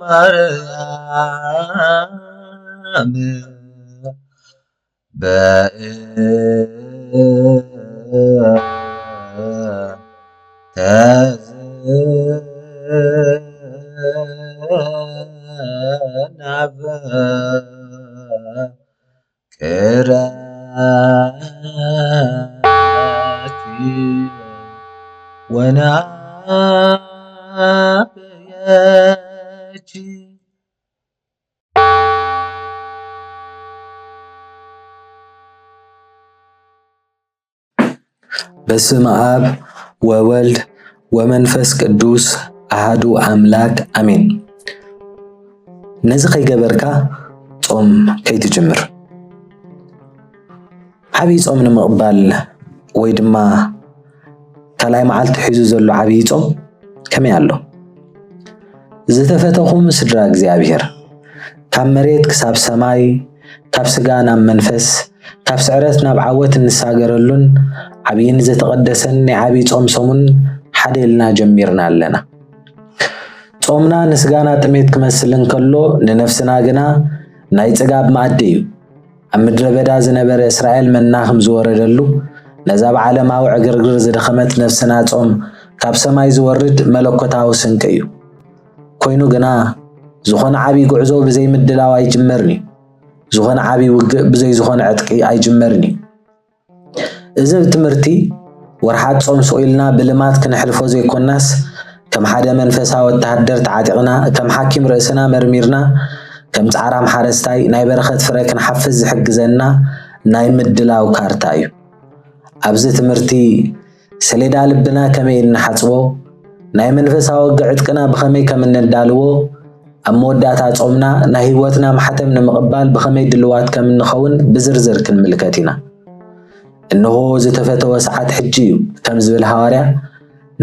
ማርያም ወናብየች በስመ አብ ወወልድ ወመንፈስ ቅዱስ አሐዱ አምላክ አሜን። ነዚ ከይገበርካ ጾም ከይትጅምር ዓብይ ጾም ንምቕባል ወይ ድማ ካልኣይ መዓልቲ ሒዙ ዘሎ ዓብይ ጾም ከመይ ኣሎ? ዝተፈተኹም ስድራ እግዚኣብሔር ካብ መሬት ክሳብ ሰማይ ካብ ስጋ ናብ መንፈስ ካብ ስዕረት ናብ ዓወት እንሳገረሉን ዓብይን ዝተቐደሰን ናይ ዓብይ ጾም ሰሙን ሓደ ኢልና ጀሚርና ኣለና። ጾምና ንስጋና ጥሜት ክመስል እንከሎ ንነፍስና ግና ናይ ጽጋብ መኣዲ እዩ። ኣብ ምድረ በዳ ዝነበረ እስራኤል መና ከም ዝወረደሉ ነዛ ብዓለማዊ ዕግርግር ዝደኸመት ነፍስና ጾም ካብ ሰማይ ዝወርድ መለኮታዊ ስንቂ እዩ። ኮይኑ ግና ዝኾነ ዓብይ ጉዕዞ ብዘይ ምድላው ኣይጅመርን እዩ። ዝኾነ ዓብይ ውግእ ብዘይ ዝኾነ ዕጥቂ ኣይጅመርን እዩ። እዚ ትምህርቲ ወርሓት ጾም ሰኢልና ብልማት ክንሕልፎ ዘይኮናስ ከም ሓደ መንፈሳዊ ወተሃደር ተዓጢቕና ከም ሓኪም ርእስና መርሚርና ከም ጻዕራም ሓረስታይ ናይ በረኸት ፍረ ክንሓፍዝ ዝሕግዘና ናይ ምድላው ካርታ እዩ። ኣብዚ ትምህርቲ ሰሌዳ ልብና ከመይ እንሓጽቦ ናይ መንፈሳዊ ዕጥቅና ብኸመይ ከም እንዳልዎ ኣብ መወዳእታ ጾምና ናይ ህይወትና ማሕተም ንምቕባል ብኸመይ ድልዋት ከም እንኸውን ብዝርዝር ክንምልከት ኢና። እንሆ ዝተፈተወ ሰዓት ሕጂ እዩ ከም ዝብል ሃዋርያ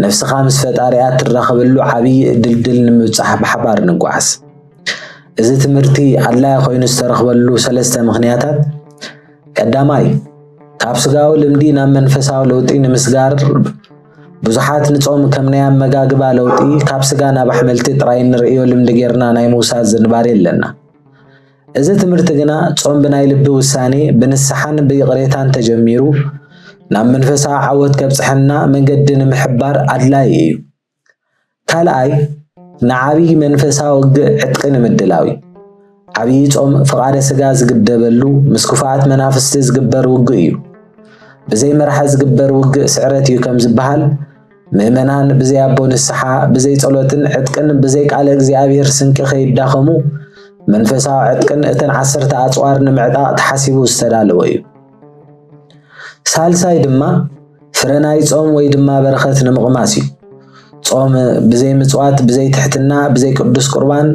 ነፍስኻ ምስ ፈጣሪኣ ትራኸበሉ ዓብይ ድልድል ንምብጻሕ ብሓባር ንጓዓዝ። እዚ ትምህርቲ ኣድላይ ኮይኑ ዝተረኽበሉ ሰለስተ ምኽንያታት፣ ቀዳማይ ካብ ስጋዊ ልምዲ ናብ መንፈሳዊ ለውጢ ንምስጋር ብዙሓት ንጾም ከም ናይ ኣመጋግባ ለውጢ ካብ ስጋ ናብ ኣሕምልቲ ጥራይ ንርእዮ ልምዲ ጌርና ናይ ምውሳድ ዝንባር የለና። እዚ ትምህርቲ ግና ጾም ብናይ ልቢ ውሳኔ ብንስሓን ብይቕሬታን ተጀሚሩ ናብ መንፈሳዊ ዓወት ከብፅሐና መንገዲ ንምሕባር ኣድላይ እዩ። ካልኣይ ንዓብይ መንፈሳዊ ውግእ ዕጥቂ ንምድላው እዩ። ዓብይ ጾም ፍቓደ ስጋ ዝግደበሉ ምስ ክፉኣት መናፍስቲ ዝግበር ውግእ እዩ። ብዘይ መርሓ ዝግበር ውግእ ስዕረት እዩ ከም ዝበሃል ምእመናን ብዘይ ኣቦ ንስሓ ብዘይ ጸሎትን ዕጥቅን ብዘይ ቃለ እግዚኣብሔር ስንቂ ከይዳኸሙ መንፈሳዊ ዕጥቅን እተን 10 ኣጽዋር ንምዕጣቕ ተሓሲቡ ዝተዳለወ እዩ። ሳልሳይ ድማ ፍረናይ ጾም ወይ ድማ በረኸት ንምቕማስ እዩ። ጾም ብዘይ ምጽዋት ብዘይ ትሕትና ብዘይ ቅዱስ ቁርባን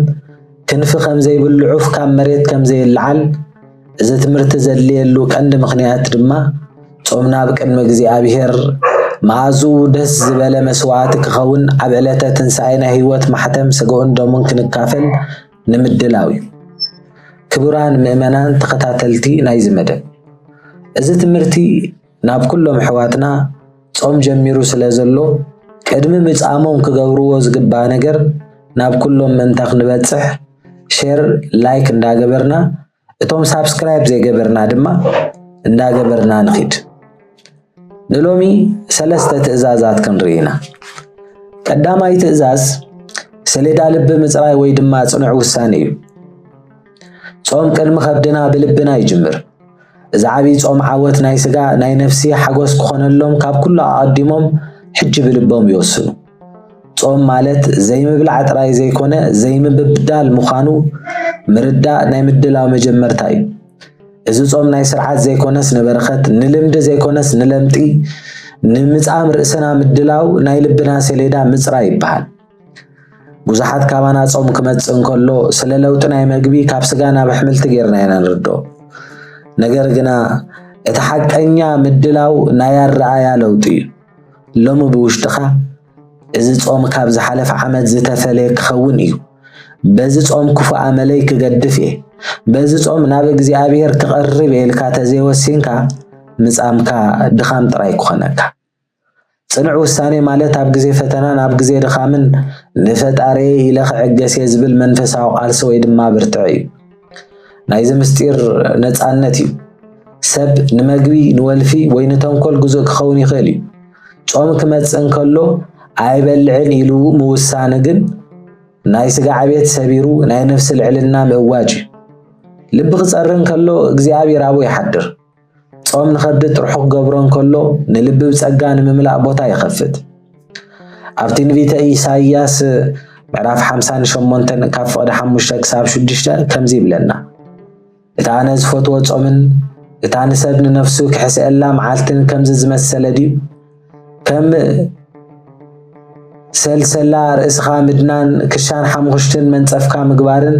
ክንፊ ከም ዘይብልዑፍ ካብ መሬት ከም ዘይልዓል እዚ ትምህርቲ ዘድልየሉ ቀንዲ ምኽንያት ድማ ጾምና ብቅድሚ እግዚኣብሔር መዓዙ ደስ ዝበለ መስዋዕቲ ክኸውን ኣብ ዕለተ ትንሣኤ ናይ ህይወት ማሕተም ስጋኡን ደሙን ክንካፈል ንምድላው እዩ። ክቡራን ምእመናን ተኸታተልቲ ናይዚ መደብ እዚ ትምህርቲ ናብ ኩሎም ኣሕዋትና ጾም ጀሚሩ ስለ ዘሎ ቅድሚ ምጻሞም ክገብርዎ ዝግባእ ነገር ናብ ኩሎም ምእንታ ክንበጽሕ ሼር ላይክ እንዳገበርና እቶም ሳብስክራይብ ዘይገበርና ድማ እንዳገበርና ንኺድ። ንሎሚ ሰለስተ ትእዛዛት ክንርኢና። ቀዳማይ ትእዛዝ ሰሌዳ ልቢ ምጽራይ ወይ ድማ ጽኑዕ ውሳኔ እዩ። ጾም ቅድሚ ከብድና ብልብና ይጅምር። እዚ ዓብይ ጾም ዓወት ናይ ስጋ ናይ ነፍሲ ሓጎስ ክኾነሎም ካብ ኩሉ ኣቐዲሞም ሕጂ ብልቦም ይወስኑ። ጾም ማለት ዘይምብላዕ ጥራይ ዘይኮነ ዘይምብዳል ምዃኑ ምርዳእ ናይ ምድላው መጀመርታ እዩ። እዚ ጾም ናይ ስርዓት ዘይኮነስ ንበረኸት ንልምዲ ዘይኮነስ ንለምጢ ንምጻም ርእስና ምድላው ናይ ልብና ሰሌዳ ምጽራይ ይበሃል። ብዙሓት ካባና ጾም ክመጽእ እንከሎ ስለ ለውጢ ናይ መግቢ ካብ ስጋ ናብ ኣሕምልቲ ጌርና ኢና ንርድኦ። ነገር ግና እቲ ሓቀኛ ምድላው ናይ ኣረኣያ ለውጢ እዩ። ሎሚ ብውሽጥኻ እዚ ጾም ካብ ዝሓለፈ ዓመት ዝተፈለየ ክኸውን እዩ። በዚ ጾም ክፉእ ኣመለይ ክገድፍ እየ፣ በዚ ጾም ናብ እግዚኣብሔር ክቐርብ ኢልካ ተዘይወሲንካ ምጻምካ ድኻም ጥራይ ክኾነካ። ጽንዕ ውሳኔ ማለት ኣብ ግዜ ፈተናን ኣብ ግዜ ድኻምን ንፈጣሪ ኢለ ክዕገስ ዝብል መንፈሳዊ ቃልሲ ወይ ድማ ብርትዕ እዩ። ናይዚ ምስጢር ነፃነት እዩ። ሰብ ንመግቢ ንወልፊ ወይ ንተንኮል ጉዙእ ክኸውን ይኽእል እዩ። ጾም ክመጽእ እንከሎ ኣይበልዕን ኢሉ ምውሳነ ግን ናይ ስጋ ዕቤት ሰቢሩ ናይ ነፍሲ ልዕልና ምእዋጅ እዩ። ልቢ ክጸሪ እንከሎ እግዚኣብሔር ኣብኡ ይሓድር። ጾም ንኸብድጥ ርሑቕ ገብሮ እንከሎ ንልቢ ብጸጋ ንምምላእ ቦታ ይኸፍት። ኣብቲ ትንቢተ ኢሳይያስ ምዕራፍ 58 ካብ ፍቕዲ 5 ክሳብ 6 ከምዚ ይብለና እታ ኣነ ዝፈትዎ ጾምን እታ ንሰብ ንነፍሱ ክሕስአላ መዓልትን ከምዚ ዝመሰለ ድዩ? ከም ሰልሰላ ርእስኻ ምድናን ክሻን ሓሙኽሽትን መንጸፍካ ምግባርን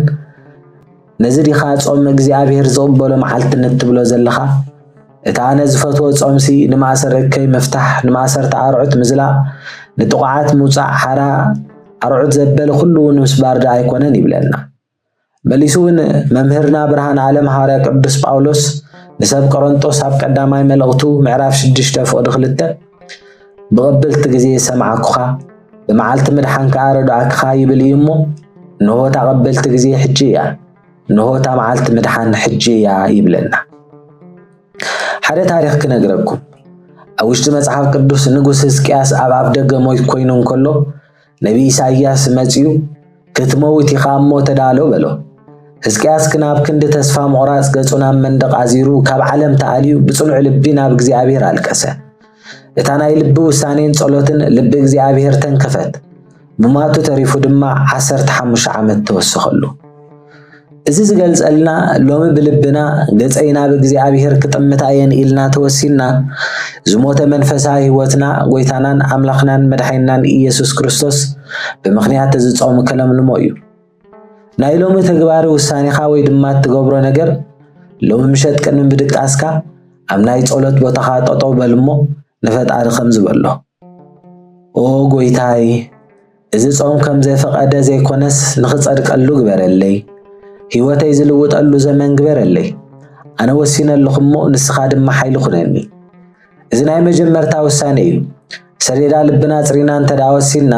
ነዚ ዲኻ ጾም እግዚኣብሔር ዝቕበሎ መዓልትን እትብሎ ዘለኻ? እታ ኣነ ዝፈትዎ ጾምሲ ንማእሰር እከይ መፍታሕ ንማእሰርቲ ኣርዑት ምዝላቕ ንጥቑዓት ምውፃእ ሓራ ኣርዑት ዘበለ ኩሉ እውን ምስባር ዶ ኣይኮነን ይብለና። መሊሱ እውን መምህርና ብርሃን ዓለም ሐዋርያ ቅዱስ ጳውሎስ ንሰብ ቆሮንጦስ ኣብ ቀዳማይ መልእኽቱ ምዕራፍ 6 ፍቕዲ 2 ብቐበልቲ ግዜ ሰማዓኩኻ ብመዓልቲ ምድሓን ከዓ ረዳእክኻ ይብል እዩ እሞ እንሆ እታ ቀበልቲ ግዜ ሕጂ እያ እንሆ እታ መዓልቲ ምድሓን ሕጂ እያ ይብለና። ሓደ ታሪክ ክነግረኩም ኣብ ውሽጢ መጽሓፍ ቅዱስ ንጉስ ሕዝቅያስ ኣብ ኣፍ ደገ ሞት ኮይኑ እንከሎ ነቢ ኢሳይያስ መጺኡ ክትመውት ኢኻ እሞ ተዳሎ በሎ። ሕዝቅያስ ክናብ ክንዲ ተስፋ ምቑራጽ ገጹ ናብ መንደቕ ኣዚሩ ካብ ዓለም ተኣልዩ ብጽኑዕ ልቢ ናብ እግዚኣብሔር ኣልቀሰ። እታ ናይ ልቢ ውሳኔን ጸሎትን ልቢ እግዚኣብሔር ተንከፈት። ምማቱ ተሪፉ ድማ 15 ዓመት ተወሰኸሉ። እዚ ዝገልጸልና ሎሚ ብልብና ገጸይና ብእግዚኣብሔር ክጥምታ እየን ኢልና ተወሲና ዝሞተ መንፈሳዊ ህይወትና ጎይታናን ኣምላኽናን መድሓኒናን ኢየሱስ ክርስቶስ ብምኽንያት እዚ ጾም ከለምልሞ እዩ። ናይ ሎሚ ተግባሪ ውሳኔኻ ወይ ድማ ትገብሮ ነገር ሎሚ ምሸት ቅድሚ ብድቃስካ ኣብ ናይ ጸሎት ቦታኻ ጠጠው በልሞ ንፈጣሪ ከምዚ በሎ ኦ ጎይታይ እዚ ጾም ከም ዘይፈቐደ ዘይኮነስ ንኽጸድቀሉ ግበረለይ ህይወተይ ዝልውጠሉ ዘመን ግበረለይ ኣነ ወሲነለኹ እሞ ንስኻ ድማ ሓይሊ ኩነኒ። እዚ ናይ መጀመርታ ውሳኔ እዩ። ሰሌዳ ልብና ጽሪና እንተዳ ወሲልና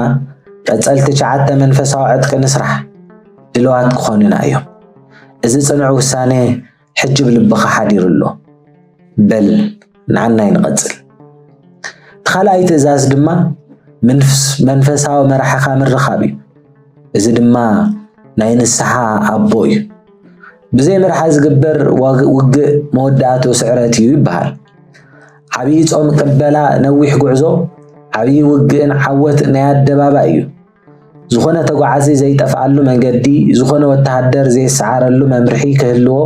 ቀጸልቲ 9 መንፈሳዊ ዕጥቂ ንስራሕ ድልዋት ክኾኑና እዮም። እዚ ጽኑዕ ውሳኔ ሕጂ ብልብኻ ሓዲሩ ኣሎ በል ንዓና ይንቐጽል። ካልኣይ ትእዛዝ ድማ መንፈሳዊ መራሕኻ ምርኻብ እዩ። እዚ ድማ ናይ ንስሓ ኣቦ እዩ። ብዘይ መርሓ ዝግበር ውግእ መወዳእቱ ስዕረት እዩ ይበሃል። ዓብዪ ጾም ቅበላ ነዊሕ ጉዕዞ ዓብዪ ውግእን ዓወት ናይ ኣደባባይ እዩ። ዝኾነ ተጓዓዚ ዘይጠፍኣሉ መንገዲ ዝኾነ ወተሃደር ዘይሰዓረሉ መምርሒ ክህልዎ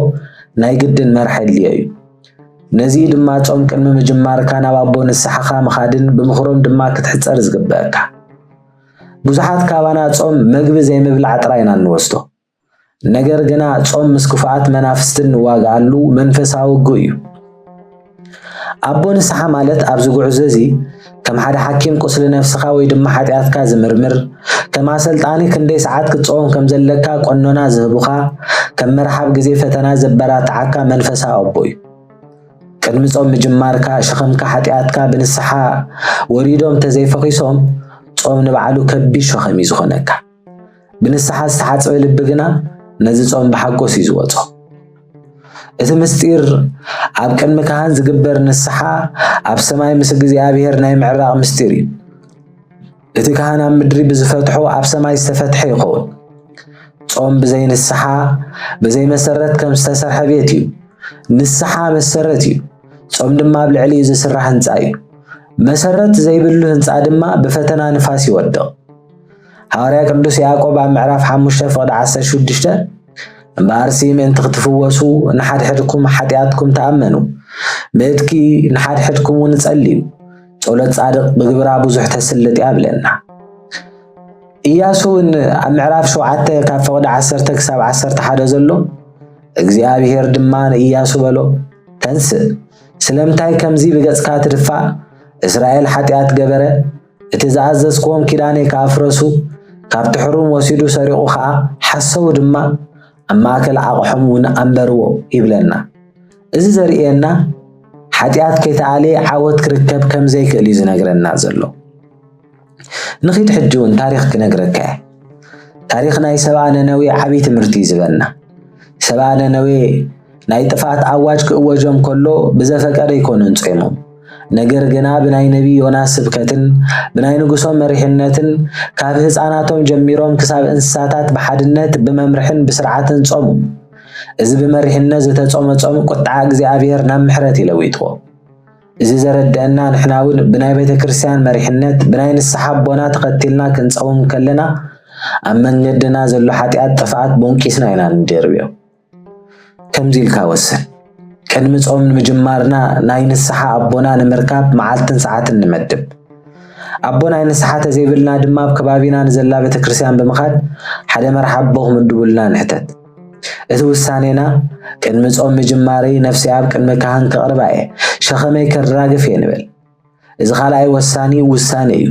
ናይ ግድን መርሒ ድልዮ እዩ። ነዚ ድማ ጾም ቅድሚ ምጅማርካ ናብ ኣቦ ንስሓኻ ምኻድን ብምኽሮም ድማ ክትሕፀር ዝግበአካ። ብዙሓት ካባና ጾም መግቢ ዘይምብላዕ ጥራይ ኢና ንወስዶ። ነገር ግና ጾም ምስ ክፉኣት መናፍስትን ንዋጋኣሉ መንፈሳዊ ውግእ እዩ። ኣቦ ንስሓ ማለት ኣብዚ ጉዕዞ እዚ ከም ሓደ ሓኪም ቁስሊ ነፍስኻ ወይ ድማ ሓጢኣትካ ዝምርምር ከም ኣሰልጣኒ ክንደይ ሰዓት ክትጾም ከም ዘለካ ቆኖና ዝህቡኻ ከም መርሓብ ግዜ ፈተና ዘበራትዓካ መንፈሳዊ ኣቦ እዩ። ቅድሚ ጾም ምጅማርካ ሸኸምካ ሓጢኣትካ ብንስሓ ወሪዶም ተዘይፈኺሶም ጾም ንባዕሉ ከቢድ ሸኸም እዩ ዝኾነካ። ብንስሓ ዝተሓፅበ ልቢ ግና ነዚ ጾም ብሓጎስ እዩ ዝወጾ። እቲ ምስጢር ኣብ ቅድሚ ካህን ዝግበር ንስሓ ኣብ ሰማይ ምስ እግዚኣብሔር ናይ ምዕራቕ ምስጢር እዩ። እቲ ካህን ኣብ ምድሪ ብዝፈትሖ ኣብ ሰማይ ዝተፈትሐ ይኸውን። ጾም ብዘይ ንስሓ ብዘይ መሰረት ከም ዝተሰርሐ ቤት እዩ። ንስሓ መሰረት እዩ። ጾም ድማ ኣብ ልዕሊ እዩ ዝስራሕ ህንፃ እዩ። መሰረት ዘይብሉ ህንፃ ድማ ብፈተና ንፋስ ይወድቕ። ሐዋርያ ቅዱስ ያዕቆብ ኣብ ምዕራፍ 5 ፍቕዲ 16 እምበኣርሲ ምእንቲ ክትፍወሱ ንሓድሕድኩም ሓጢኣትኩም ተኣመኑ ምእትኪ ንሓድሕድኩም እውን ጸልዩ ጸሎት ጻድቕ ብግብራ ብዙሕ ተስልጥ እያ ብለና። ኢያሱ ኣብ ምዕራፍ 7 ካብ ፍቕዲ 10 ክሳብ 11 ዘሎ እግዚኣብሔር ድማ ንኢያሱ በሎ ተንስእ ስለምንታይ ከምዚ ብገጽካ ትድፋእ እስራኤል ሓጢኣት ገበረ እቲ ዝኣዘዝክዎም ኪዳነይ ከኣፍረሱ ካብ ትሕሩም ወሲዱ ሰሪቑ ከዓ ሓሰቡ ድማ ኣብ ማእከል ኣቕሖም እውን ኣንበርዎ ይብለና። እዚ ዘርእየና ሓጢኣት ከይተኣልየ ዓወት ክርከብ ከም ዘይክእል እዩ ዝነግረና ዘሎ ንኺድ ሕጂ እውን ታሪክ ክነግረካ ታሪክ ናይ ሰብኣ ነነዌ ዓብይ ትምህርቲ ዝበና ሰብኣ ነነዌ ናይ ጥፋት ኣዋጅ ክእወጆም ከሎ ብዘፈቀደ ይኮኑን ጾሞም ነገር ግና ብናይ ነቢ ዮናስ ስብከትን ብናይ ንጉሶም መሪሕነትን ካብ ህፃናቶም ጀሚሮም ክሳብ እንስሳታት በሓድነት በመምርሕን በስርዓትን ጾሙ እዚ በመሪሕነት ዝተጾመ ጾም ቁጣ እግዚአብሔር ናብ ምሕረት ይለውጥዎ እዚ ዘረደአና ንሕናውን ብናይ ቤተክርስቲያን መሪሕነት ብናይ ንስሓ ቦና ተኸቲልና ክንጾም ከለና ኣብ መንገድና ዘሎ ሓጢኣት ጥፋት ቦንቂስና ኢና ንደርብዮ ከምዚ ኢልካ ወስን ቅድሚ ጾም ንምጅማርና ናይ ንስሓ ኣቦና ንምርካብ መዓልትን ሰዓትን ንመድብ ኣቦ ናይ ንስሓ ተዘይብልና ድማ ኣብ ከባቢና ንዘላ ቤተክርስቲያን ብምኻድ ሓደ መርሓቦ ክምድቡልና ንሕተት እቲ ውሳኔና ቅድሚ ጾም ምጅማሪ ነፍሲ ኣብ ቅድሚ ካህን ክቕርባ እየ ሸኸመይ ከራግፍ እየ ንብል እዚ ካልኣይ ውሳኔ እዩ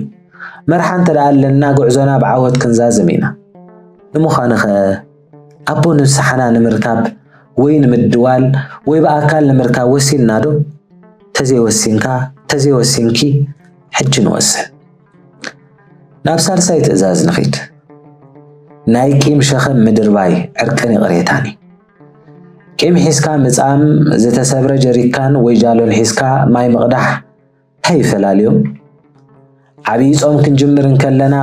መርሓ እንተደኣ ኣለና ጉዕዞና ብዓወት ክንዛዝም ኢና ንምዃኑ ኸ ኣቦ ንስሓና ንምርካብ ወይ ንምድዋል ወይ በኣካል ንምርካብ ወሲንና ዶ ተዘይወሲንኪ ሕጂ ንወስን ናብ ሳልሳይ ትእዛዝ ንኺድ ናይ ቂም ሸኸም ምድርባይ ዕርቅን ይቕሬታኒ ቂም ሒዝካ ምጻም ዝተሰብረ ጀሪካን ወይ ጃሎን ሒዝካ ማይ ምቕዳሕ እንታይ ይፈላልዮም ዓብይ ጾም ክንጅምር እንከለና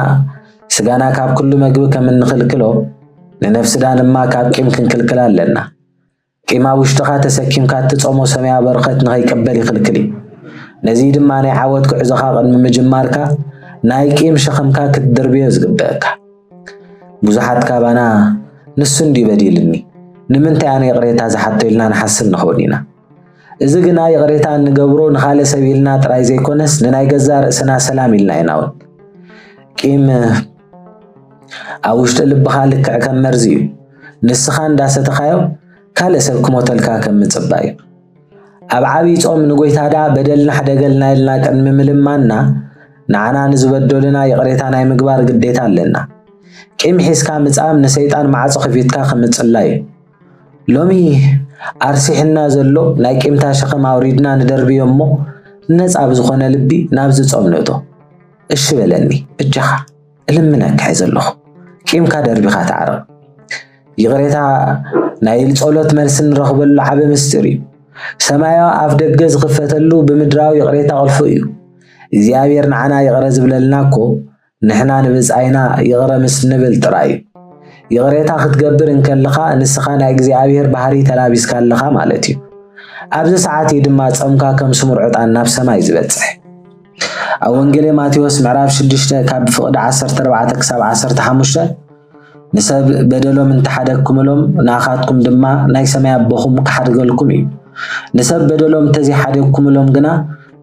ስጋና ካብ ኩሉ መግቢ ከም እንኽልክሎ ንነፍስና ድማ ካብ ቂም ክንክልክል ኣለና ቂማ ውሽጥኻ ተሰኪምካ እትጾሞ ሰማያ በረኸት ንኸይቀበል ይኽልክል እዩ ነዚ ድማ ናይ ዓወት ጉዕዞኻ ቅድሚ ምጅማርካ ናይ ቂም ሸኸምካ ክትድርብዮ ዝግበአካ ብዙሓት ካባና ንሱ እንዲህ በዲልኒ ንምንታይ ኣነ ይቕሬታ ዝሓቶ ኢልና ንሓስብ ንኸውን ኢና እዚ ግና ይቕሬታ እንገብሮ ንኻልእ ሰብ ኢልና ጥራይ ዘይኮነስ ንናይ ገዛ ርእስና ሰላም ኢልና ኢና እውን ቂም ኣብ ውሽጢ ልብኻ ልክዕ ከም መርዚ እዩ ንስኻ እንዳሰተኻዮ ካልእ ሰብ ክሞተልካ ከም ምጽባእ እዩ ኣብ ዓብይ ጾም ንጎይታዳ በደልና ሓደገልና ኢልና ቅድሚ ምልማና ንዓና ንዝበደሉና ይቕሬታ ናይ ምግባር ግዴታ ኣለና ቂም ሒዝካ ምጻም ንሰይጣን ማዕጾ ኸፊትካ ከምጽላይ ሎሚ ኣርሲሕና ዘሎ ናይ ቂምታ ሸኸም ኣውሪድና ንደርብዮ እሞ ነፃ ብዝኾነ ልቢ ናብዚ ጾም ንእቶ እሺ በለኒ እጃኻ እልምነካ እየ ዘለኹ ቂምካ ደርቢኻ ተዓርቕ ይቕሬታ ናይ ጸሎት መልሲ ንረኽበሉ ዓበ ምስጢር እዩ ሰማያዊ ኣፍ ደገ ዝኽፈተሉ ብምድራዊ ይቕሬታ ቁልፉ እዩ እግዚአብሔር ንዓና ይቕረ ዝብለልና እኮ ንሕና ንብጻይና ይቕረ ምስ ንብል ጥራይ እዩ ይቕሬታ ክትገብር እንከለኻ ንስኻ ናይ እግዚአብሔር ባህሪ ተላቢስካ ኣለኻ ማለት እዩ ኣብዚ ሰዓት ድማ ጾምካ ከም ስሙር ዕጣን ናብ ሰማይ ዝበጽሕ ኣብ ወንጌል ማቴዎስ ምዕራፍ 6 ካብ ፍቕዲ 14 ክሳብ 15 ንሰብ በደሎም እንተሓደግኩምሎም ንኣኻትኩም ድማ ናይ ሰማይ ኣቦኹም ክሓድገልኩም እዩ ንሰብ በደሎም እንተዘይሓደግኩምሎም ግና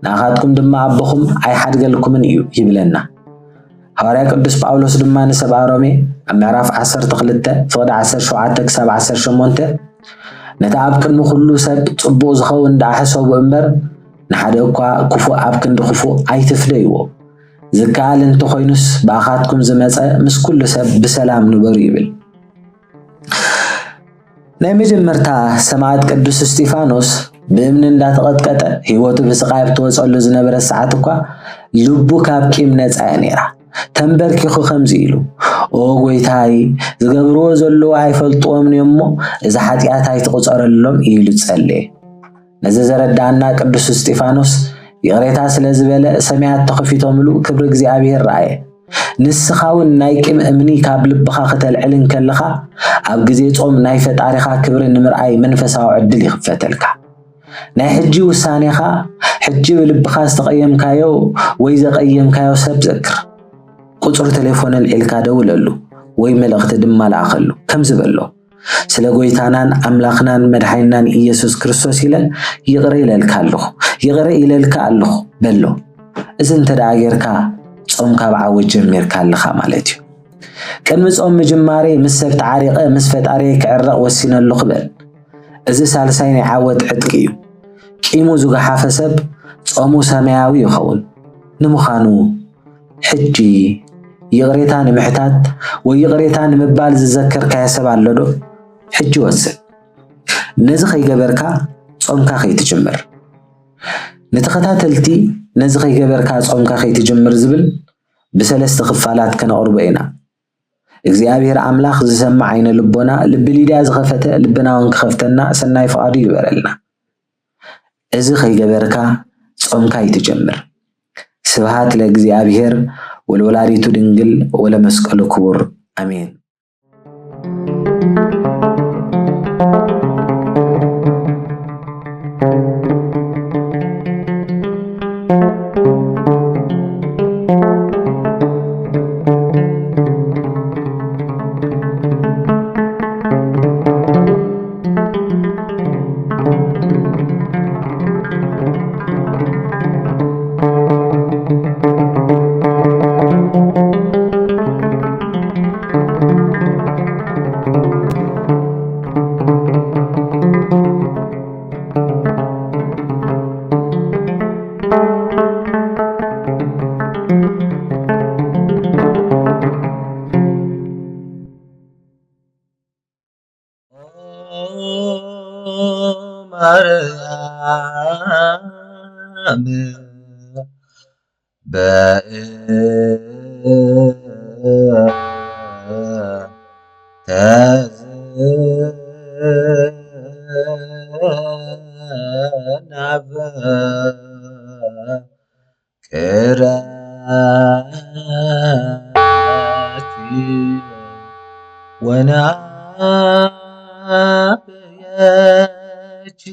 ንኣኻትኩም ድማ ኣቦኹም ኣይሓድገልኩምን እዩ ይብለና ሐዋርያ ቅዱስ ጳውሎስ ድማ ንሰብኣ ሮሜ ኣብ ምዕራፍ 12 ፍቕዲ 17 ክሳብ 18 ነታ ኣብ ቅድሚ ኩሉ ሰብ ጽቡቕ ዝኸውን እንዳሓሰቡ እምበር ንሓደ እኳ ክፉእ ኣብ ክንዲ ክፉእ ኣይትፍደይዎ ዝከኣል እንተኾይኑስ ብኣኻትኩም ዝመፀ ምስ ኩሉ ሰብ ብሰላም ንበሩ ይብል ናይ መጀመርታ ሰማዕት ቅዱስ እስጢፋኖስ ብእምኒ እንዳተቐጥቀጠ ህይወቱ ብስቃይ ብትወፀሉ ዝነበረ ሰዓት እኳ ልቡ ካብ ቂም ነፃ ነይራ ተንበርኪኹ ከምዚ ኢሉ ኦ ጎይታይ ዝገብርዎ ዘለዉ ኣይፈልጥዎምን እሞ እዚ ሓጢኣት ኣይትቁፀረሎም ኢሉ ጸለየ ነዚ ዘረዳእና ቅዱስ እስጢፋኖስ ይቕሬታ ስለ ዝበለ ሰማያት ተኸፊቶምሉ ክብሪ እግዚአብሔር ረአየ ንስኻ እውን ናይ ቂም እምኒ ካብ ልብኻ ከተልዕል እንከለኻ ኣብ ግዜ ጾም ናይ ፈጣሪኻ ክብሪ ንምርኣይ መንፈሳዊ ዕድል ይኽፈተልካ ናይ ሕጂ ውሳኔኻ ሕጂ ብልብኻ ዝተቐየምካዮ ወይ ዘቐየምካዮ ሰብ ዘክር ቁፅሪ ቴሌፎን ልዒልካ ደውለሉ ወይ መልእኽቲ ድማ ላኣኸሉ ከም ዝበሎ ስለ ጎይታናን ኣምላኽናን መድሓኒናን ኢየሱስ ክርስቶስ ኢለ ይቕረ ኢለልካ ኣለኹ በሎ እዚ እንተደኣ ጌርካ ጾምካ ብዓወት ጀሚርካ ኣለኻ ማለት እዩ ቅድሚ ጾም ምጅማሬ ምስ ሰብ ተዓሪቐ ምስ ፈጣሪ ክዕረቕ ወሲነሉ ክበል እዚ ሳልሳይ ናይ ዓወት ዕጥቂ እዩ ቂሙ ዝገሓፈ ሰብ ጾሙ ሰማያዊ ይኸውን ንምዃኑ ሕጂ ይቕሬታ ንምሕታት ወይ ይቕሬታ ንምባል ዝዘከርካዮ ሰብ ኣሎ ዶ ሕጂ ወስን ነዚ ከይገበርካ ጾምካ ከይትጅምር نتخታተልቲ ነዚ ከይገበርካ ጾምካ ከይትጀምር ዝብል ብሰለስተ ክፋላት ከነቅርቦ ኢና እግዚአብሔር አምላኽ ዝሰማዕ አይነ ልቦና ልብ ሊድያ ዝኸፈተ ልብናውን ክኸፍተና ሰናይ ፈቃዱ ይበረልና እዚ ከይገበርካ ጾምካ ይትጀምር ስብሃት ለእግዚአብሔር ወለወላዲቱ ድንግል ወለመስቀሉ ክቡር አሜን ማርያም ተዘናበ ቅራቲ ወናብየች